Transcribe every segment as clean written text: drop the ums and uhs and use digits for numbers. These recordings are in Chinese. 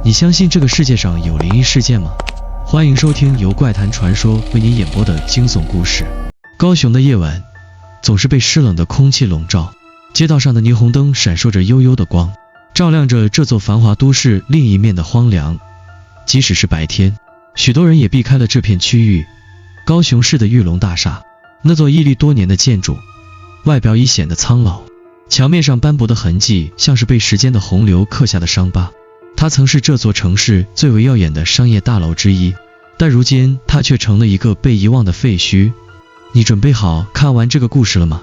你相信这个世界上有灵异事件吗？欢迎收听由怪谈传说为您演播的惊悚故事。高雄的夜晚总是被湿冷的空气笼罩，街道上的霓虹灯闪烁着幽幽的光，照亮着这座繁华都市另一面的荒凉。即使是白天，许多人也避开了这片区域。高雄市的玉龙大厦，那座屹立多年的建筑，外表已显得苍老，墙面上斑驳的痕迹像是被时间的洪流刻下的伤疤。它曾是这座城市最为耀眼的商业大楼之一，但如今它却成了一个被遗忘的废墟。你准备好看完这个故事了吗？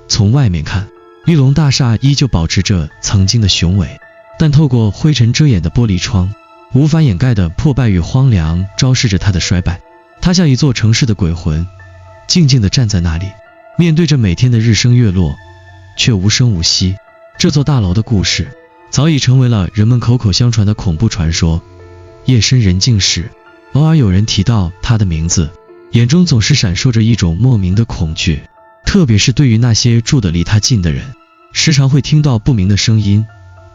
从外面看，玉龙大厦依旧保持着曾经的雄伟，但透过灰尘遮掩的玻璃窗，无法掩盖的破败与荒凉昭示着它的衰败。它像一座城市的鬼魂，静静地站在那里，面对着每天的日升月落，却无声无息。这座大楼的故事早已成为了人们口口相传的恐怖传说。夜深人静时，偶尔有人提到它的名字，眼中总是闪烁着一种莫名的恐惧，特别是对于那些住得离它近的人，时常会听到不明的声音，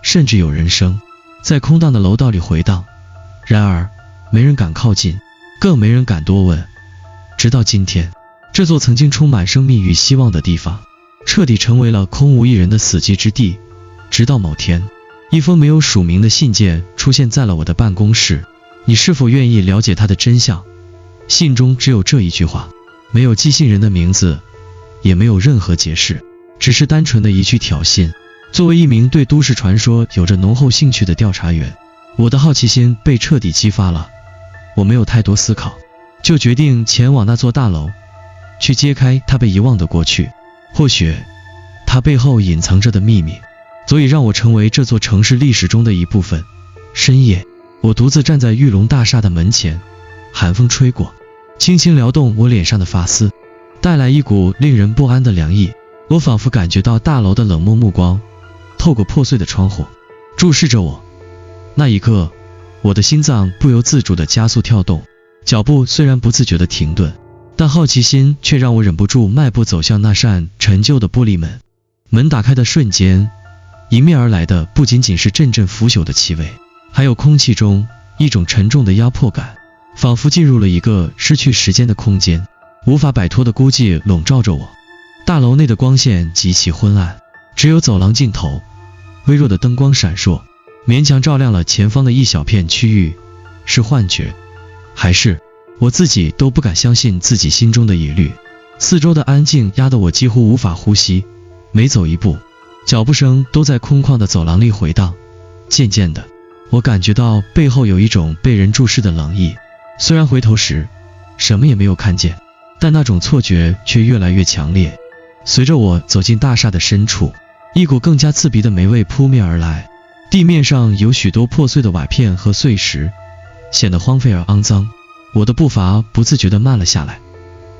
甚至有人声在空荡的楼道里回荡。然而没人敢靠近，更没人敢多问。直到今天，这座曾经充满生命与希望的地方彻底成为了空无一人的死寂之地。直到某天，一封没有署名的信件出现在了我的办公室。你是否愿意了解它的真相？信中只有这一句话，没有寄信人的名字，也没有任何解释，只是单纯的一句挑衅。作为一名对都市传说有着浓厚兴趣的调查员，我的好奇心被彻底激发了。我没有太多思考，就决定前往那座大楼，去揭开它被遗忘的过去。或许它背后隐藏着的秘密足以让我成为这座城市历史中的一部分。深夜，我独自站在玉龙大厦的门前，寒风吹过，轻轻撩动我脸上的发丝，带来一股令人不安的凉意。我仿佛感觉到大楼的冷漠目光透过破碎的窗户注视着我。那一刻，我的心脏不由自主地加速跳动，脚步虽然不自觉地停顿，但好奇心却让我忍不住迈步走向那扇陈旧的玻璃门。门打开的瞬间，迎面而来的不仅仅是阵阵腐朽的气味，还有空气中一种沉重的压迫感，仿佛进入了一个失去时间的空间，无法摆脱的孤寂笼罩着我。大楼内的光线极其昏暗，只有走廊尽头微弱的灯光闪烁，勉强照亮了前方的一小片区域。是幻觉，还是我自己都不敢相信自己心中的疑虑？四周的安静压得我几乎无法呼吸，每走一步，脚步声都在空旷的走廊里回荡。渐渐的，我感觉到背后有一种被人注视的冷意。虽然回头时什么也没有看见，但那种错觉却越来越强烈。随着我走进大厦的深处，一股更加刺鼻的霉味扑面而来。地面上有许多破碎的瓦片和碎石，显得荒废而肮脏。我的步伐不自觉地慢了下来，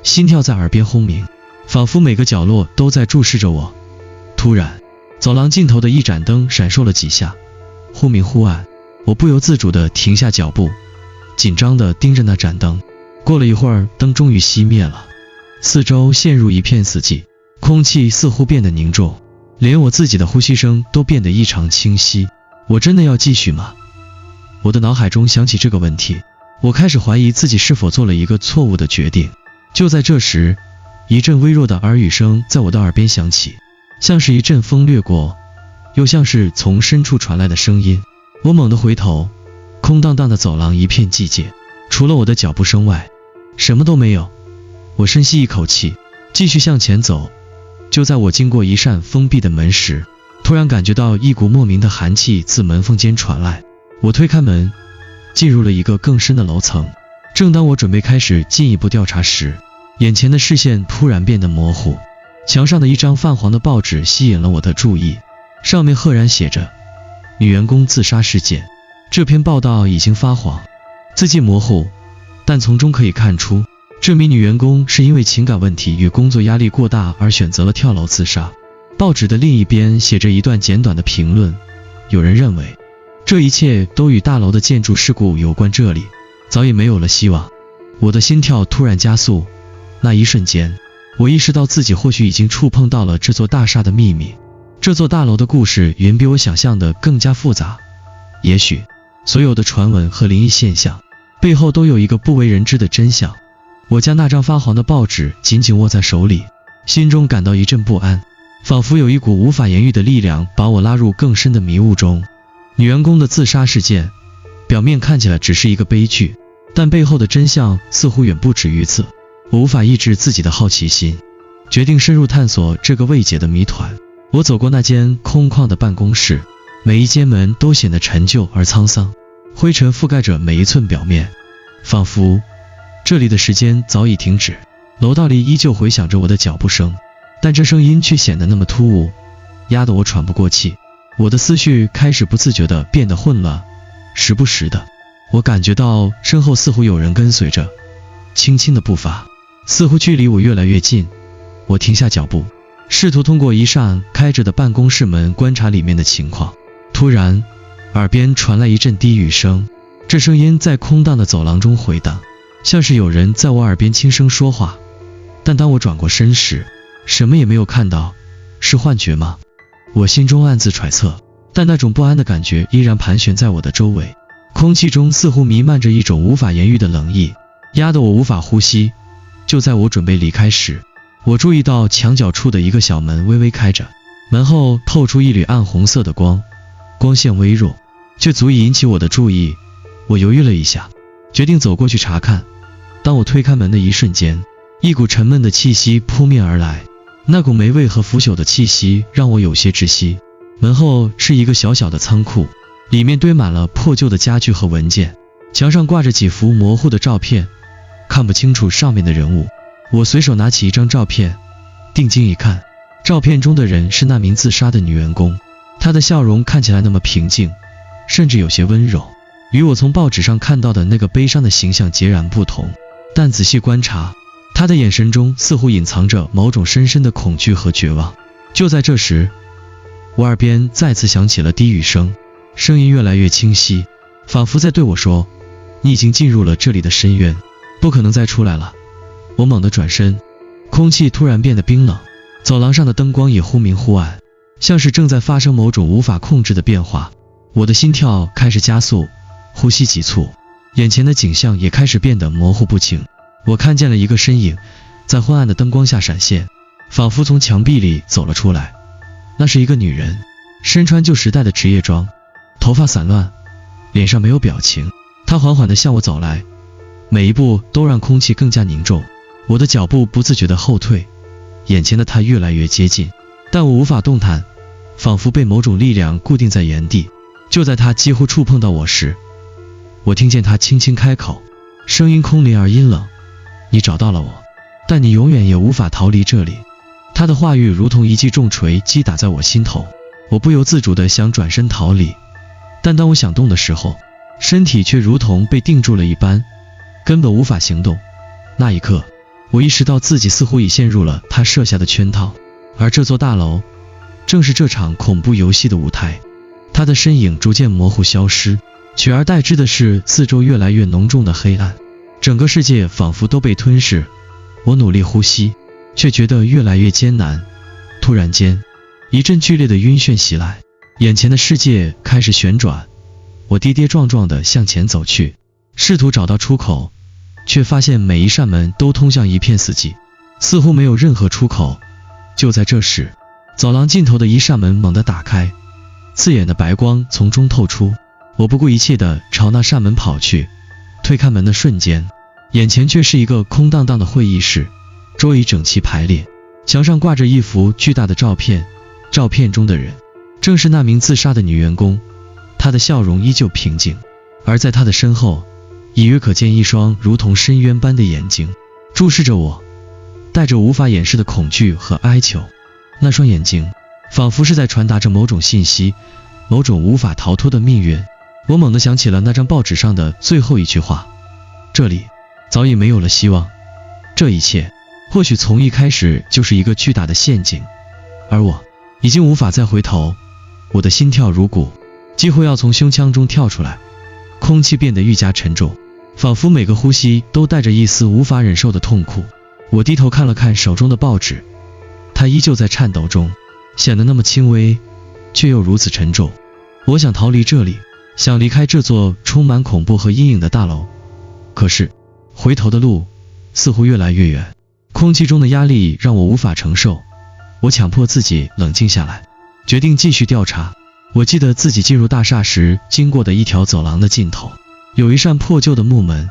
心跳在耳边轰鸣，仿佛每个角落都在注视着我。突然，走廊尽头的一盏灯闪烁了几下，忽明忽暗。我不由自主地停下脚步，紧张地盯着那盏灯。过了一会儿，灯终于熄灭了，四周陷入一片死寂，空气似乎变得凝重，连我自己的呼吸声都变得异常清晰。我真的要继续吗？我的脑海中想起这个问题，我开始怀疑自己是否做了一个错误的决定。就在这时，一阵微弱的耳语声在我的耳边响起，像是一阵风掠过，又像是从深处传来的声音。我猛地回头，空荡荡的走廊一片寂静，除了我的脚步声外，什么都没有。我深吸一口气，继续向前走。就在我经过一扇封闭的门时，突然感觉到一股莫名的寒气自门缝间传来。我推开门，进入了一个更深的楼层。正当我准备开始进一步调查时，眼前的视线突然变得模糊。墙上的一张泛黄的报纸吸引了我的注意，上面赫然写着女员工自杀事件。这篇报道已经发黄，字迹模糊，但从中可以看出，这名女员工是因为情感问题与工作压力过大而选择了跳楼自杀。报纸的另一边写着一段简短的评论，有人认为这一切都与大楼的建筑事故有关，这里早已没有了希望。我的心跳突然加速，那一瞬间，我意识到自己或许已经触碰到了这座大厦的秘密。这座大楼的故事远比我想象的更加复杂，也许所有的传闻和灵异现象背后都有一个不为人知的真相。我将那张发黄的报纸紧紧握在手里，心中感到一阵不安，仿佛有一股无法言喻的力量把我拉入更深的迷雾中。女员工的自杀事件表面看起来只是一个悲剧，但背后的真相似乎远不止于此。我无法抑制自己的好奇心，决定深入探索这个未解的谜团。我走过那间空旷的办公室，每一间门都显得陈旧而沧桑，灰尘覆盖着每一寸表面，仿佛这里的时间早已停止。楼道里依旧回响着我的脚步声，但这声音却显得那么突兀，压得我喘不过气。我的思绪开始不自觉地变得混乱，时不时的，我感觉到身后似乎有人跟随着，轻轻的步伐，似乎距离我越来越近。我停下脚步，试图通过一扇开着的办公室门观察里面的情况。突然，耳边传来一阵低语声，这声音在空荡的走廊中回荡，像是有人在我耳边轻声说话。但当我转过身时，什么也没有看到。是幻觉吗？我心中暗自揣测，但那种不安的感觉依然盘旋在我的周围。空气中似乎弥漫着一种无法言喻的冷意，压得我无法呼吸。就在我准备离开时，我注意到墙角处的一个小门微微开着，门后透出一缕暗红色的光，光线微弱，却足以引起我的注意。我犹豫了一下，决定走过去查看。当我推开门的一瞬间，一股沉闷的气息扑面而来，那股霉味和腐朽的气息让我有些窒息。门后是一个小小的仓库，里面堆满了破旧的家具和文件，墙上挂着几幅模糊的照片，看不清楚上面的人物。我随手拿起一张照片，定睛一看，照片中的人是那名自杀的女员工。她的笑容看起来那么平静，甚至有些温柔，与我从报纸上看到的那个悲伤的形象截然不同。但仔细观察，她的眼神中似乎隐藏着某种深深的恐惧和绝望。就在这时，我耳边再次响起了低语声，声音越来越清晰，仿佛在对我说，你已经进入了这里的深渊，不可能再出来了。我猛地转身，空气突然变得冰冷，走廊上的灯光也忽明忽暗，像是正在发生某种无法控制的变化。我的心跳开始加速，呼吸急促，眼前的景象也开始变得模糊不清。我看见了一个身影在昏暗的灯光下闪现，仿佛从墙壁里走了出来。那是一个女人，身穿旧时代的职业装，头发散乱，脸上没有表情。她缓缓地向我走来，每一步都让空气更加凝重。我的脚步不自觉地后退，眼前的她越来越接近，但我无法动弹，仿佛被某种力量固定在原地。就在她几乎触碰到我时，我听见她轻轻开口，声音空灵而阴冷，你找到了我，但你永远也无法逃离这里。她的话语如同一记重锤击打在我心头，我不由自主地想转身逃离，但当我想动的时候，身体却如同被定住了一般，根本无法行动。那一刻，我意识到自己似乎已陷入了他设下的圈套，而这座大楼正是这场恐怖游戏的舞台。他的身影逐渐模糊消失，取而代之的是四周越来越浓重的黑暗，整个世界仿佛都被吞噬。我努力呼吸，却觉得越来越艰难。突然间，一阵剧烈的晕眩袭来，眼前的世界开始旋转。我跌跌撞撞地向前走去，试图找到出口，却发现每一扇门都通向一片死寂，似乎没有任何出口。就在这时，走廊尽头的一扇门猛地打开，刺眼的白光从中透出。我不顾一切地朝那扇门跑去，推开门的瞬间，眼前却是一个空荡荡的会议室，桌椅整齐排列，墙上挂着一幅巨大的照片，照片中的人正是那名自杀的女员工。她的笑容依旧平静，而在她的身后，隐约可见一双如同深渊般的眼睛，注视着我，带着无法掩饰的恐惧和哀求。那双眼睛仿佛是在传达着某种信息，某种无法逃脱的命运。我猛地想起了那张报纸上的最后一句话，这里早已没有了希望，这一切或许从一开始就是一个巨大的陷阱，而我已经无法再回头。我的心跳如鼓，几乎要从胸腔中跳出来，空气变得愈加沉重，仿佛每个呼吸都带着一丝无法忍受的痛苦。我低头看了看手中的报纸，它依旧在颤抖中，显得那么轻微，却又如此沉重。我想逃离这里，想离开这座充满恐怖和阴影的大楼，可是回头的路似乎越来越远，空气中的压力让我无法承受。我强迫自己冷静下来，决定继续调查。我记得自己进入大厦时经过的一条走廊的尽头，有一扇破旧的木门，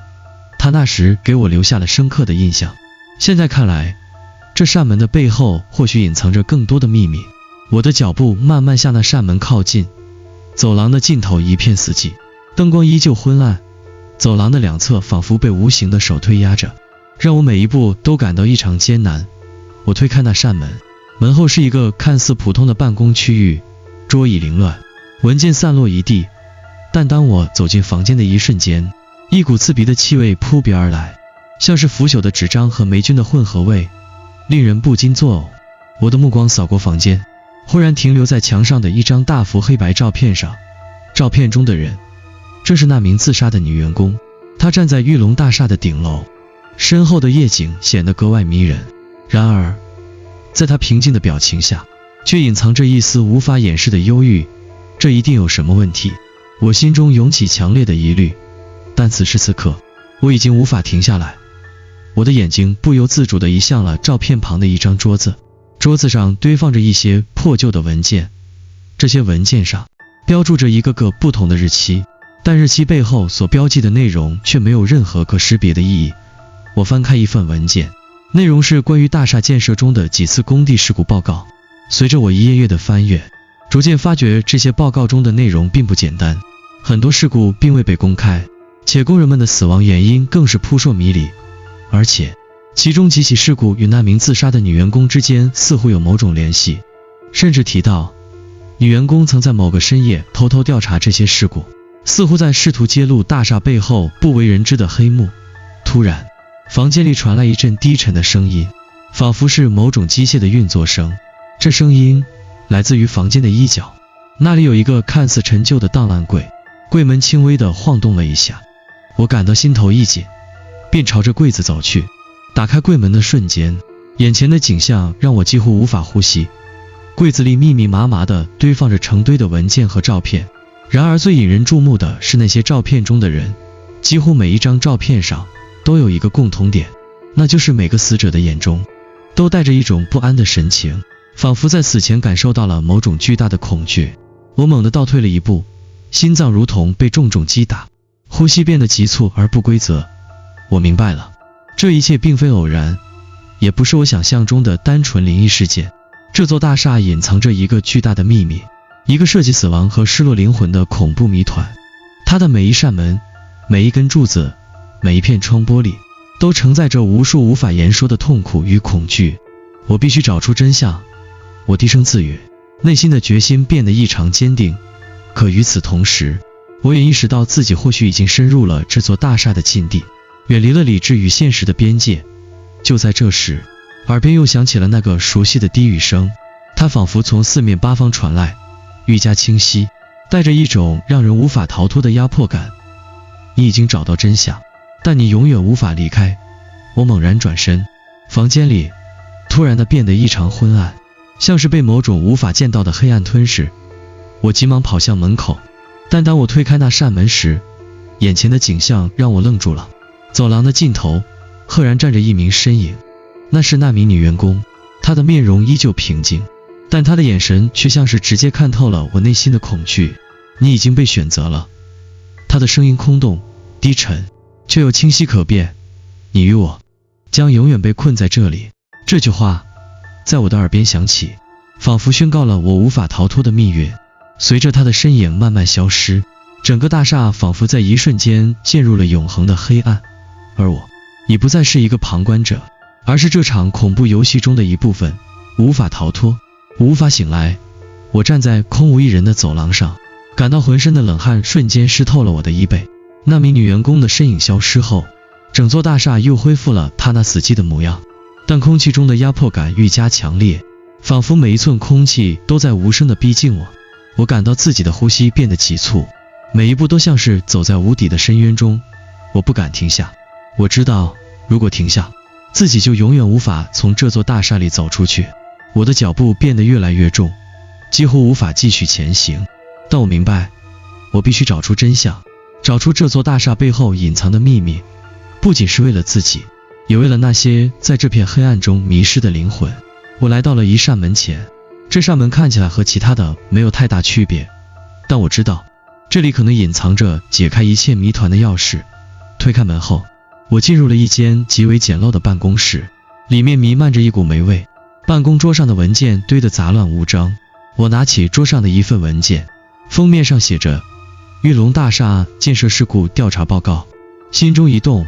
它那时给我留下了深刻的印象。现在看来，这扇门的背后或许隐藏着更多的秘密。我的脚步慢慢向那扇门靠近，走廊的尽头一片死寂，灯光依旧昏暗，走廊的两侧仿佛被无形的手推压着，让我每一步都感到异常艰难。我推开那扇门，门后是一个看似普通的办公区域，桌椅凌乱，文件散落一地。但当我走进房间的一瞬间，一股刺鼻的气味扑鼻而来，像是腐朽的纸张和霉菌的混合味，令人不禁作呕。我的目光扫过房间，忽然停留在墙上的一张大幅黑白照片上。照片中的人正是那名自杀的女员工，她站在玉龙大厦的顶楼，身后的夜景显得格外迷人。然而在她平静的表情下，却隐藏着一丝无法掩饰的忧郁。这一定有什么问题，我心中涌起强烈的疑虑。但此时此刻，我已经无法停下来。我的眼睛不由自主地移向了照片旁的一张桌子，桌子上堆放着一些破旧的文件，这些文件上标注着一个个不同的日期，但日期背后所标记的内容却没有任何可识别的意义。我翻开一份文件，内容是关于大厦建设中的几次工地事故报告。随着我一页页的翻阅，逐渐发觉这些报告中的内容并不简单，很多事故并未被公开，且工人们的死亡原因更是扑朔迷离。而且其中几起事故与那名自杀的女员工之间似乎有某种联系，甚至提到女员工曾在某个深夜偷偷调查这些事故，似乎在试图揭露大厦背后不为人知的黑幕。突然，房间里传来一阵低沉的声音，仿佛是某种机械的运作声。这声音来自于房间的一角，那里有一个看似陈旧的档案柜，柜门轻微地晃动了一下。我感到心头一紧，便朝着柜子走去。打开柜门的瞬间，眼前的景象让我几乎无法呼吸。柜子里密密麻麻地堆放着成堆的文件和照片，然而最引人注目的是那些照片中的人，几乎每一张照片上都有一个共同点，那就是每个死者的眼中都带着一种不安的神情，仿佛在死前感受到了某种巨大的恐惧。我猛地倒退了一步，心脏如同被重重击打，呼吸变得急促而不规则。我明白了，这一切并非偶然，也不是我想象中的单纯灵异事件。这座大厦隐藏着一个巨大的秘密，一个涉及死亡和失落灵魂的恐怖谜团。它的每一扇门，每一根柱子，每一片窗玻璃，都承载着无数无法言说的痛苦与恐惧。我必须找出真相。我低声自语，内心的决心变得异常坚定。可与此同时，我也意识到自己或许已经深入了这座大厦的禁地，远离了理智与现实的边界。就在这时，耳边又响起了那个熟悉的低语声，它仿佛从四面八方传来，愈加清晰，带着一种让人无法逃脱的压迫感。你已经找到真相，但你永远无法离开。我猛然转身，房间里突然的变得异常昏暗，像是被某种无法见到的黑暗吞噬。我急忙跑向门口，但当我推开那扇门时，眼前的景象让我愣住了。走廊的尽头赫然站着一名身影，那是那名女员工。她的面容依旧平静，但她的眼神却像是直接看透了我内心的恐惧。你已经被选择了。她的声音空洞低沉，却又清晰可辨。你与我将永远被困在这里。这句话在我的耳边响起，仿佛宣告了我无法逃脱的命运。随着她的身影慢慢消失，整个大厦仿佛在一瞬间陷入了永恒的黑暗。而我已不再是一个旁观者，而是这场恐怖游戏中的一部分，无法逃脱，无法醒来。我站在空无一人的走廊上，感到浑身的冷汗瞬间湿透了我的衣背。那名女员工的身影消失后，整座大厦又恢复了她那死寂的模样，但空气中的压迫感愈加强烈，仿佛每一寸空气都在无声地逼近我。我感到自己的呼吸变得急促，每一步都像是走在无底的深渊中。我不敢停下，我知道如果停下，自己就永远无法从这座大厦里走出去。我的脚步变得越来越重，几乎无法继续前行。但我明白，我必须找出真相，找出这座大厦背后隐藏的秘密，不仅是为了自己，也为了那些在这片黑暗中迷失的灵魂。我来到了一扇门前，这扇门看起来和其他的没有太大区别，但我知道这里可能隐藏着解开一切谜团的钥匙。推开门后，我进入了一间极为简陋的办公室，里面弥漫着一股霉味，办公桌上的文件堆得杂乱无章。我拿起桌上的一份文件，封面上写着玉龙大厦建设事故调查报告。心中一动，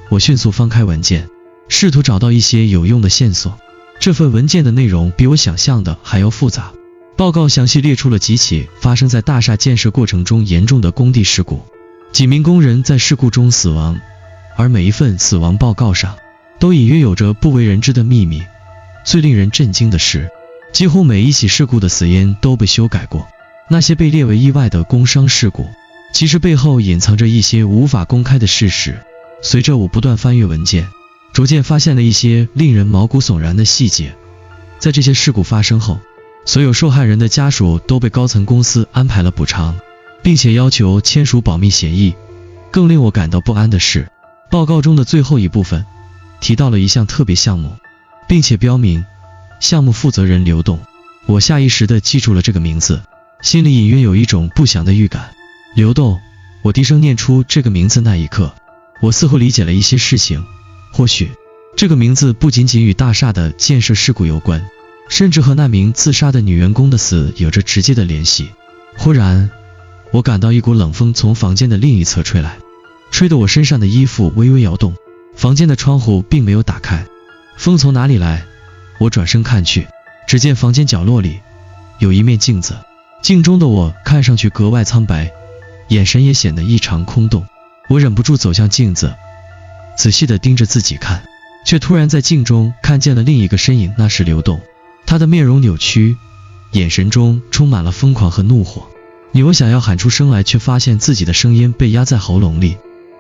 我迅速翻开文件，试图找到一些有用的线索。这份文件的内容比我想象的还要复杂。报告详细列出了几起发生在大厦建设过程中严重的工地事故，几名工人在事故中死亡，而每一份死亡报告上都隐约有着不为人知的秘密。最令人震惊的是，几乎每一起事故的死因都被修改过。那些被列为意外的工伤事故，其实背后隐藏着一些无法公开的事实。随着我不断翻阅文件，逐渐发现了一些令人毛骨悚然的细节。在这些事故发生后，所有受害人的家属都被高层公司安排了补偿，并且要求签署保密协议。更令我感到不安的是，报告中的最后一部分提到了一项特别项目，并且标明项目负责人刘栋。我下意识地记住了这个名字，心里隐约有一种不祥的预感。刘栋，我低声念出这个名字那一刻，我似乎理解了一些事情。或许这个名字不仅仅与大厦的建设事故有关，甚至和那名自杀的女员工的死有着直接的联系。忽然，我感到一股冷风从房间的另一侧吹来，吹得我身上的衣服微微摇动。房间的窗户并没有打开，风从哪里来？我转身看去，只见房间角落里有一面镜子，镜中的我看上去格外苍白，眼神也显得异常空洞。我忍不住走向镜子，仔细地盯着自己看，却突然在镜中看见了另一个身影，那是刘栋。他的面容扭曲，眼神中充满了疯狂和怒火。我想要喊出声来，却发现自己的声音被压在喉咙里，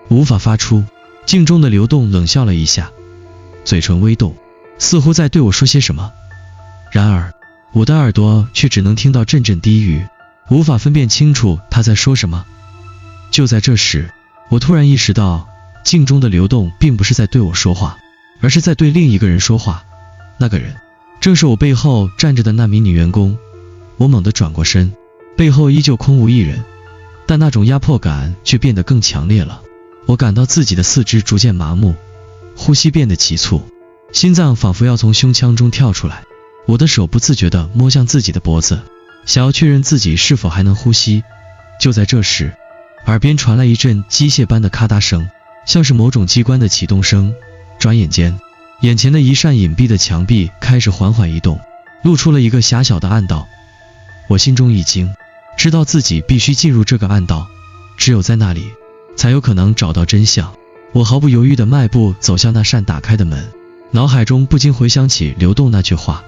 无法发出。镜中的刘栋冷笑了一下，嘴唇微动，似乎在对我说些什么。然而我的耳朵却只能听到阵阵低语，无法分辨清楚他在说什么。就在这时，我突然意识到，镜中的刘栋并不是在对我说话，而是在对另一个人说话。那个人正是我背后站着的那名女员工。我猛地转过身，背后依旧空无一人，但那种压迫感却变得更强烈了。我感到自己的四肢逐渐麻木，呼吸变得急促，心脏仿佛要从胸腔中跳出来。我的手不自觉地摸向自己的脖子，想要确认自己是否还能呼吸。就在这时，耳边传来一阵机械般的咔嗒声，像是某种机关的启动声。转眼间，眼前的一扇隐蔽的墙壁开始缓缓移动，露出了一个狭小的暗道。我心中一惊，知道自己必须进入这个暗道，只有在那里才有可能找到真相。我毫不犹豫地迈步走向那扇打开的门，脑海中不禁回想起刘栋那句话：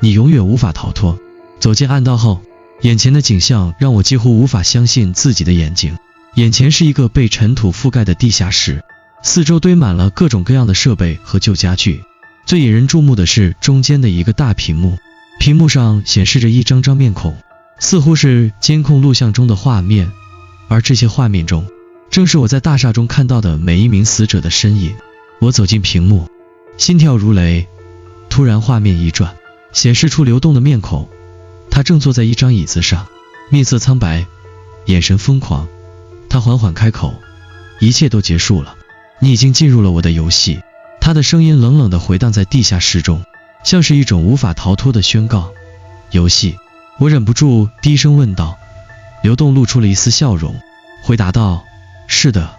你永远无法逃脱。走进暗道后，眼前的景象让我几乎无法相信自己的眼睛。眼前是一个被尘土覆盖的地下室，四周堆满了各种各样的设备和旧家具。最引人注目的是中间的一个大屏幕，屏幕上显示着一张张面孔，似乎是监控录像中的画面，而这些画面中正是我在大厦中看到的每一名死者的身影。我走进屏幕，心跳如雷。突然画面一转，显示出刘栋的面孔，他正坐在一张椅子上，面色苍白，眼神疯狂。他缓缓开口：一切都结束了，你已经进入了我的游戏。他的声音冷冷地回荡在地下室中，像是一种无法逃脱的宣告。游戏？我忍不住低声问道。刘栋露出了一丝笑容，回答道：是的，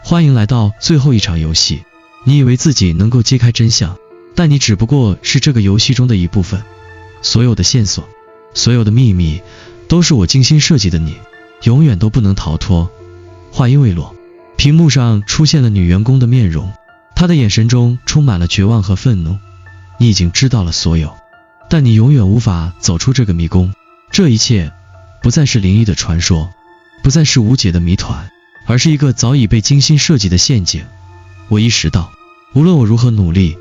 欢迎来到最后一场游戏。你以为自己能够揭开真相，但你只不过是这个游戏中的一部分。所有的线索，所有的秘密，都是我精心设计的，你永远都不能逃脱。话音未落，屏幕上出现了女员工的面容，她的眼神中充满了绝望和愤怒。你已经知道了所有，但你永远无法走出这个迷宫。这一切不再是灵异的传说，不再是无解的谜团，而是一个早已被精心设计的陷阱。我意识到，无论我如何努力，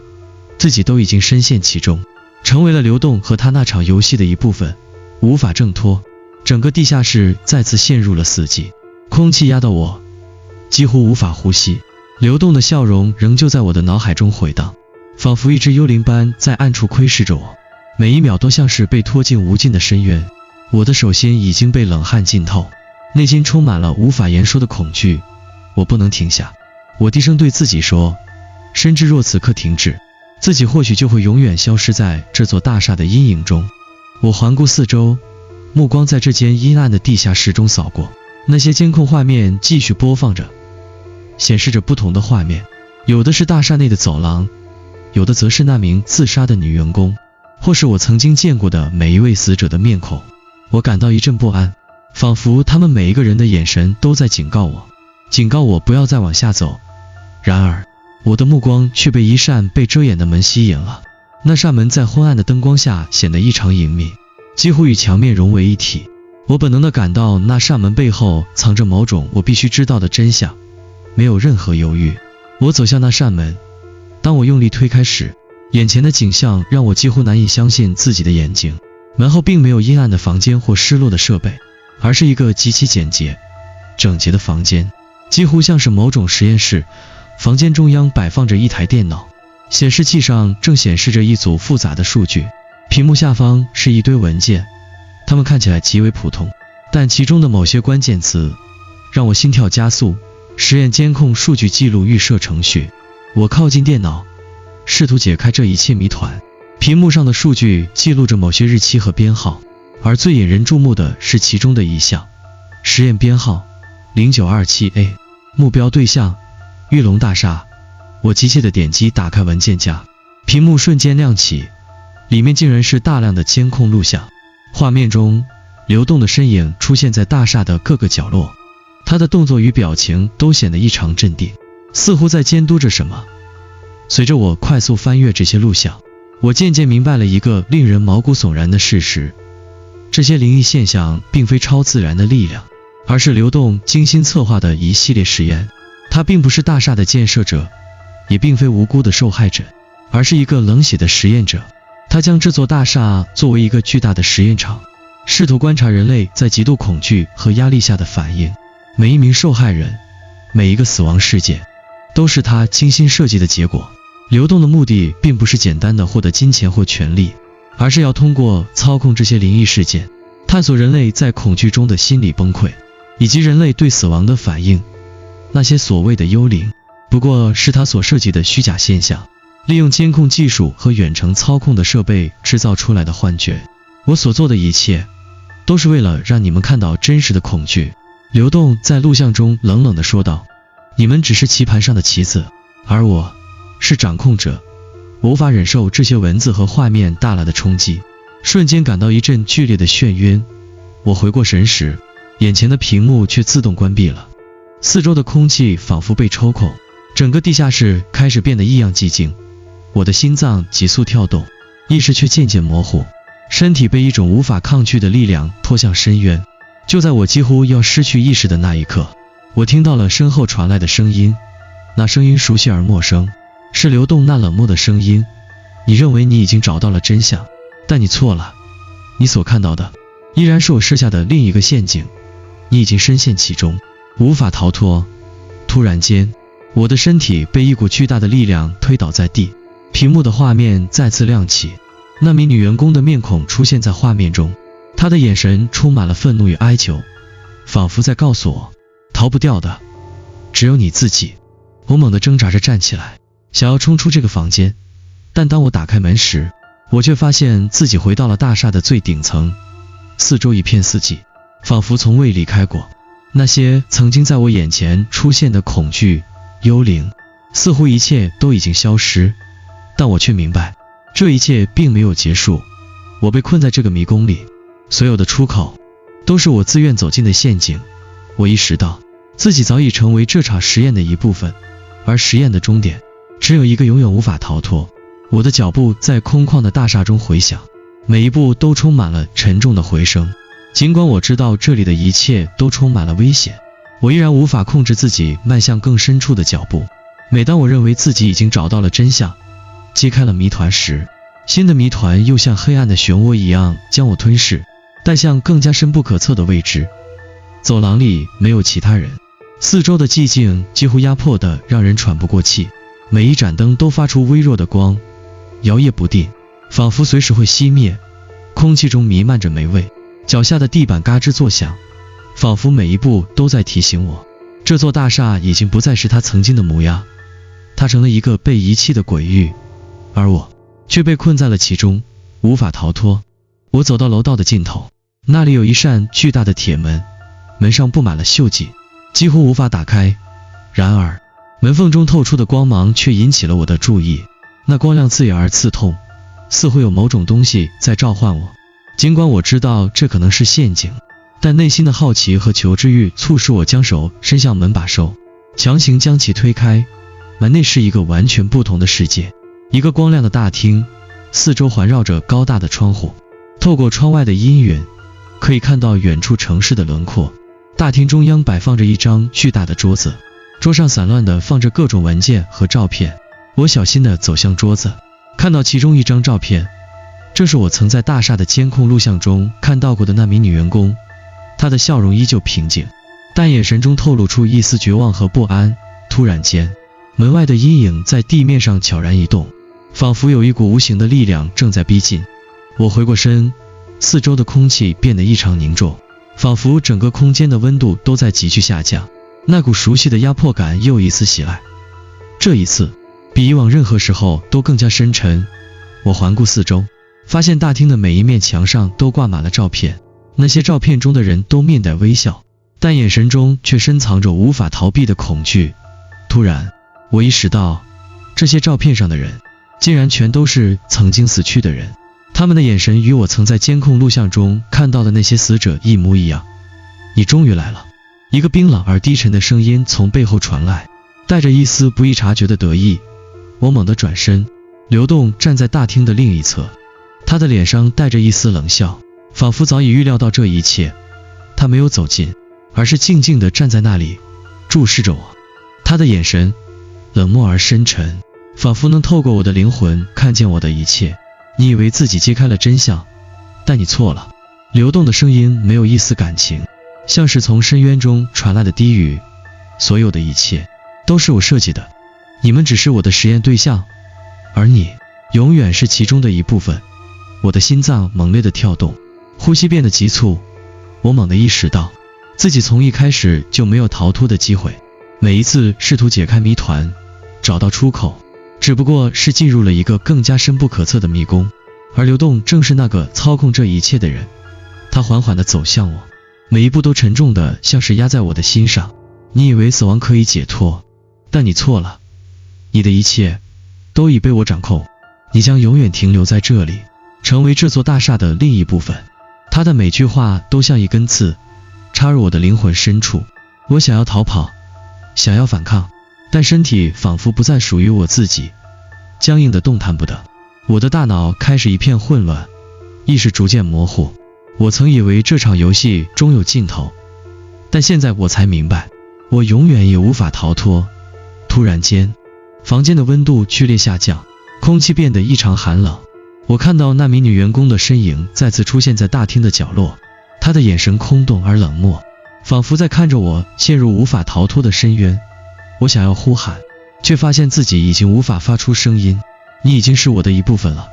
自己都已经深陷其中，成为了刘栋和他那场游戏的一部分，无法挣脱。整个地下室再次陷入了死寂，空气压到我几乎无法呼吸。流动的笑容仍旧在我的脑海中回荡，仿佛一只幽灵般在暗处窥视着我，每一秒都像是被拖进无尽的深渊。我的手心已经被冷汗浸透，内心充满了无法言说的恐惧。我不能停下，我低声对自己说，深知若此刻停止，自己或许就会永远消失在这座大厦的阴影中。我环顾四周，目光在这间阴暗的地下室中扫过，那些监控画面继续播放着，显示着不同的画面，有的是大厦内的走廊，有的则是那名自杀的女员工，或是我曾经见过的每一位死者的面孔。我感到一阵不安，仿佛他们每一个人的眼神都在警告我不要再往下走。然而我的目光却被一扇被遮掩的门吸引了，那扇门在昏暗的灯光下显得异常隐秘，几乎与墙面融为一体。我本能地感到那扇门背后藏着某种我必须知道的真相，没有任何犹豫，我走向那扇门。当我用力推开时，眼前的景象让我几乎难以相信自己的眼睛。门后并没有阴暗的房间或失落的设备，而是一个极其简洁整洁的房间，几乎像是某种实验室。房间中央摆放着一台电脑，显示器上正显示着一组复杂的数据，屏幕下方是一堆文件，它们看起来极为普通，但其中的某些关键词让我心跳加速。实验监控数据记录预设程序。我靠近电脑，试图解开这一切谜团。屏幕上的数据记录着某些日期和编号，而最引人注目的是其中的一项，实验编号 0927A， 目标对象玉龙大厦。我急切地点击打开文件夹，屏幕瞬间亮起，里面竟然是大量的监控录像。画面中流动的身影出现在大厦的各个角落，他的动作与表情都显得异常镇定，似乎在监督着什么。随着我快速翻阅这些录像，我渐渐明白了一个令人毛骨悚然的事实，这些灵异现象并非超自然的力量，而是流动精心策划的一系列实验。他并不是大厦的建设者，也并非无辜的受害者，而是一个冷血的实验者。他将这座大厦作为一个巨大的实验场，试图观察人类在极度恐惧和压力下的反应。每一名受害人，每一个死亡事件，都是他精心设计的结果。流动的目的并不是简单的获得金钱或权利，而是要通过操控这些灵异事件，探索人类在恐惧中的心理崩溃，以及人类对死亡的反应。那些所谓的幽灵，不过是他所设计的虚假现象，利用监控技术和远程操控的设备制造出来的幻觉。我所做的一切，都是为了让你们看到真实的恐惧。流动在录像中冷冷地说道，你们只是棋盘上的棋子，而我是掌控者。我无法忍受这些文字和画面带来的冲击，瞬间感到一阵剧烈的眩晕。我回过神时，眼前的屏幕却自动关闭了，四周的空气仿佛被抽空，整个地下室开始变得异样寂静。我的心脏急速跳动，意识却渐渐模糊，身体被一种无法抗拒的力量拖向深渊。就在我几乎要失去意识的那一刻，我听到了身后传来的声音，那声音熟悉而陌生，是流动那冷漠的声音。你认为你已经找到了真相，但你错了，你所看到的依然是我设下的另一个陷阱，你已经深陷其中，无法逃脱。突然间，我的身体被一股巨大的力量推倒在地，屏幕的画面再次亮起，那名女员工的面孔出现在画面中，她的眼神充满了愤怒与哀求，仿佛在告诉我，逃不掉的只有你自己。我猛地挣扎着站起来，想要冲出这个房间，但当我打开门时，我却发现自己回到了大厦的最顶层，四周一片死寂，仿佛从未离开过。那些曾经在我眼前出现的恐惧、幽灵，似乎一切都已经消失，但我却明白，这一切并没有结束。我被困在这个迷宫里，所有的出口都是我自愿走进的陷阱。我意识到自己早已成为这场实验的一部分，而实验的终点只有一个，永远无法逃脱。我的脚步在空旷的大厦中回响，每一步都充满了沉重的回声。尽管我知道这里的一切都充满了危险，我依然无法控制自己迈向更深处的脚步。每当我认为自己已经找到了真相，揭开了谜团时，新的谜团又像黑暗的漩涡一样将我吞噬。但向更加深不可测的未知。走廊里没有其他人，四周的寂静几乎压迫得让人喘不过气，每一盏灯都发出微弱的光，摇曳不定，仿佛随时会熄灭。空气中弥漫着霉味，脚下的地板嘎吱作响，仿佛每一步都在提醒我，这座大厦已经不再是它曾经的模样，它成了一个被遗弃的鬼域，而我却被困在了其中，无法逃脱。我走到楼道的尽头，那里有一扇巨大的铁门，门上布满了锈迹，几乎无法打开。然而门缝中透出的光芒却引起了我的注意，那光亮刺眼而刺痛，似乎有某种东西在召唤我。尽管我知道这可能是陷阱，但内心的好奇和求知欲促使我将手伸向门把手，强行将其推开。门内是一个完全不同的世界，一个光亮的大厅，四周环绕着高大的窗户，透过窗外的阴云，可以看到远处城市的轮廓。大厅中央摆放着一张巨大的桌子，桌上散乱地放着各种文件和照片。我小心地走向桌子，看到其中一张照片，这是我曾在大厦的监控录像中看到过的那名女员工。她的笑容依旧平静，但眼神中透露出一丝绝望和不安。突然间，门外的阴影在地面上悄然移动，仿佛有一股无形的力量正在逼近。我回过身，四周的空气变得异常凝重，仿佛整个空间的温度都在急剧下降。那股熟悉的压迫感又一次袭来，这一次比以往任何时候都更加深沉。我环顾四周，发现大厅的每一面墙上都挂满了照片，那些照片中的人都面带微笑，但眼神中却深藏着无法逃避的恐惧。突然，我意识到，这些照片上的人竟然全都是曾经死去的人，他们的眼神与我曾在监控录像中看到的那些死者一模一样。你终于来了，一个冰冷而低沉的声音从背后传来，带着一丝不易察觉的得意。我猛地转身，刘栋站在大厅的另一侧，他的脸上带着一丝冷笑，仿佛早已预料到这一切。他没有走近，而是静静地站在那里，注视着我。他的眼神冷漠而深沉，仿佛能透过我的灵魂看见我的一切。你以为自己揭开了真相，但你错了。流动的声音没有一丝感情，像是从深渊中传来的低语。所有的一切都是我设计的，你们只是我的实验对象，而你永远是其中的一部分。我的心脏猛烈地跳动，呼吸变得急促。我猛地意识到，自己从一开始就没有逃脱的机会。每一次试图解开谜团，找到出口，只不过是进入了一个更加深不可测的迷宫。而流动正是那个操控这一切的人。他缓缓地走向我，每一步都沉重的像是压在我的心上。你以为死亡可以解脱，但你错了，你的一切都已被我掌控。你将永远停留在这里，成为这座大厦的另一部分。他的每句话都像一根刺，插入我的灵魂深处。我想要逃跑，想要反抗，但身体仿佛不再属于我自己，僵硬的动弹不得。我的大脑开始一片混乱，意识逐渐模糊。我曾以为这场游戏终有尽头，但现在我才明白，我永远也无法逃脱。突然间，房间的温度剧烈下降，空气变得异常寒冷。我看到那名女员工的身影再次出现在大厅的角落，她的眼神空洞而冷漠，仿佛在看着我陷入无法逃脱的深渊。我想要呼喊，却发现自己已经无法发出声音。你已经是我的一部分了。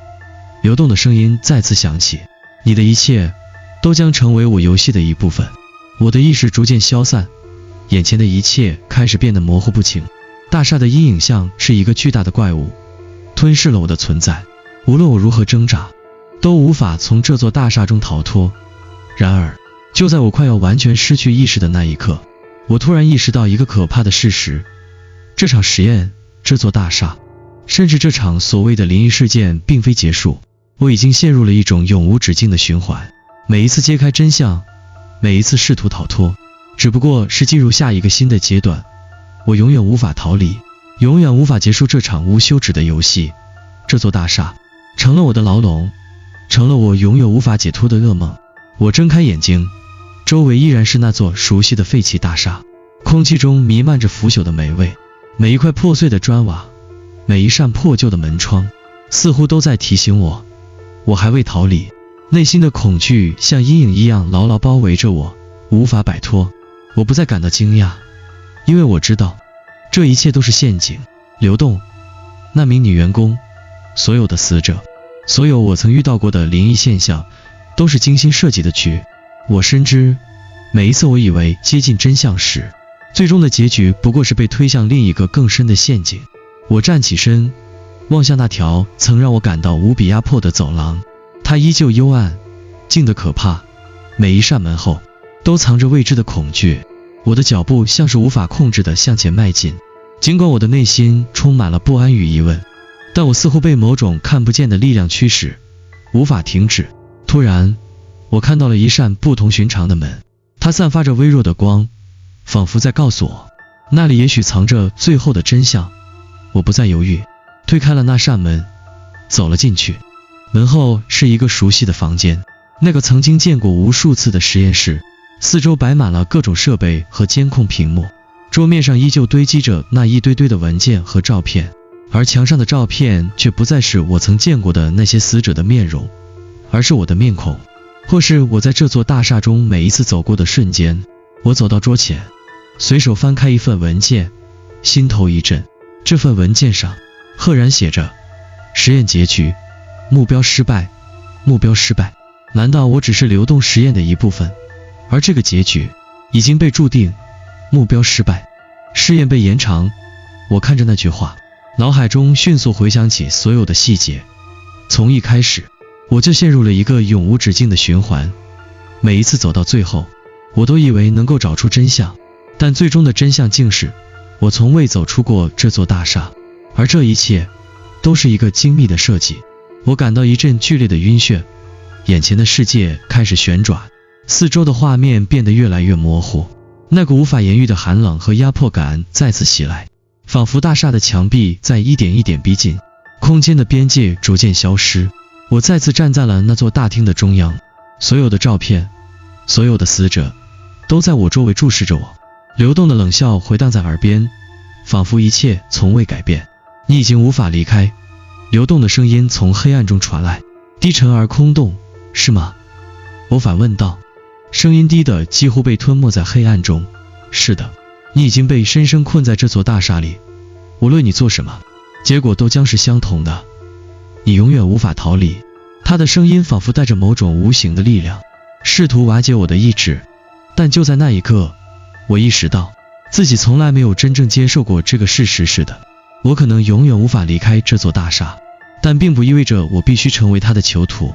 流动的声音再次响起，你的一切都将成为我游戏的一部分。我的意识逐渐消散，眼前的一切开始变得模糊不清。大厦的阴影像是一个巨大的怪物，吞噬了我的存在。无论我如何挣扎，都无法从这座大厦中逃脱。然而，就在我快要完全失去意识的那一刻，我突然意识到一个可怕的事实：这场实验，这座大厦，甚至这场所谓的灵异事件并非结束。我已经陷入了一种永无止境的循环。每一次揭开真相，每一次试图逃脱，只不过是进入下一个新的阶段。我永远无法逃离，永远无法结束这场无休止的游戏。这座大厦成了我的牢笼，成了我永远无法解脱的噩梦。我睁开眼睛，周围依然是那座熟悉的废弃大厦，空气中弥漫着腐朽的霉味。每一块破碎的砖瓦，每一扇破旧的门窗，似乎都在提醒我，我还未逃离，内心的恐惧像阴影一样牢牢包围着我，无法摆脱。我不再感到惊讶，因为我知道这一切都是陷阱。流动，那名女员工，所有的死者，所有我曾遇到过的灵异现象，都是精心设计的局。我深知，每一次我以为接近真相时，最终的结局不过是被推向另一个更深的陷阱。我站起身，望向那条曾让我感到无比压迫的走廊，它依旧幽暗，静得可怕，每一扇门后都藏着未知的恐惧。我的脚步像是无法控制地向前迈进，尽管我的内心充满了不安与疑问，但我似乎被某种看不见的力量驱使，无法停止。突然，我看到了一扇不同寻常的门，它散发着微弱的光，仿佛在告诉我，那里也许藏着最后的真相。我不再犹豫，推开了那扇门，走了进去。门后是一个熟悉的房间，那个曾经见过无数次的实验室，四周摆满了各种设备和监控屏幕，桌面上依旧堆积着那一堆堆的文件和照片，而墙上的照片却不再是我曾见过的那些死者的面容，而是我的面孔，或是我在这座大厦中每一次走过的瞬间。我走到桌前，随手翻开一份文件，心头一震。这份文件上赫然写着实验结局，目标失败，目标失败。难道我只是流动实验的一部分，而这个结局已经被注定？目标失败，试验被延长。我看着那句话，脑海中迅速回想起所有的细节。从一开始，我就陷入了一个永无止境的循环。每一次走到最后，我都以为能够找出真相，但最终的真相竟是我从未走出过这座大厦，而这一切都是一个精密的设计。我感到一阵剧烈的晕眩，眼前的世界开始旋转，四周的画面变得越来越模糊，那个无法言喻的寒冷和压迫感再次袭来，仿佛大厦的墙壁在一点一点逼近，空间的边界逐渐消失。我再次站在了那座大厅的中央，所有的照片，所有的死者都在我周围注视着我。流动的冷笑回荡在耳边，仿佛一切从未改变。你已经无法离开。流动的声音从黑暗中传来，低沉而空洞，是吗？我反问道。声音低的几乎被吞没在黑暗中。是的，你已经被深深困在这座大厦里，无论你做什么，结果都将是相同的，你永远无法逃离。他的声音仿佛带着某种无形的力量，试图瓦解我的意志。但就在那一刻，我意识到自己从来没有真正接受过这个事实似的。我可能永远无法离开这座大厦，但并不意味着我必须成为他的囚徒。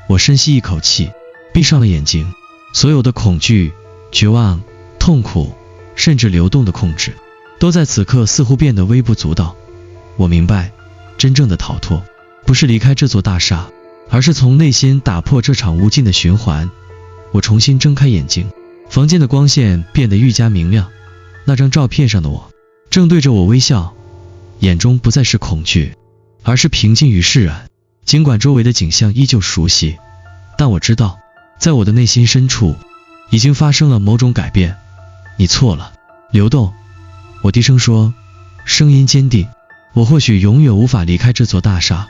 我深吸一口气，闭上了眼睛。所有的恐惧、绝望、痛苦，甚至流动的控制，都在此刻似乎变得微不足道。我明白，真正的逃脱不是离开这座大厦，而是从内心打破这场无尽的循环。我重新睁开眼睛，房间的光线变得愈加明亮。那张照片上的我正对着我微笑，眼中不再是恐惧，而是平静与释然。尽管周围的景象依旧熟悉，但我知道，在我的内心深处已经发生了某种改变。你错了，流动，我低声说，声音坚定。我或许永远无法离开这座大厦，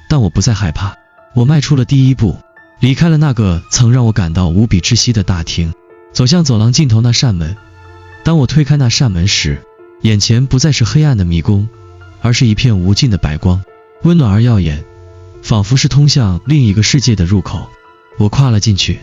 但我不再害怕。我迈出了第一步，离开了那个曾让我感到无比窒息的大厅，走向走廊尽头那扇门。当我推开那扇门时，眼前不再是黑暗的迷宫，而是一片无尽的白光，温暖而耀眼，仿佛是通向另一个世界的入口。我跨了进去，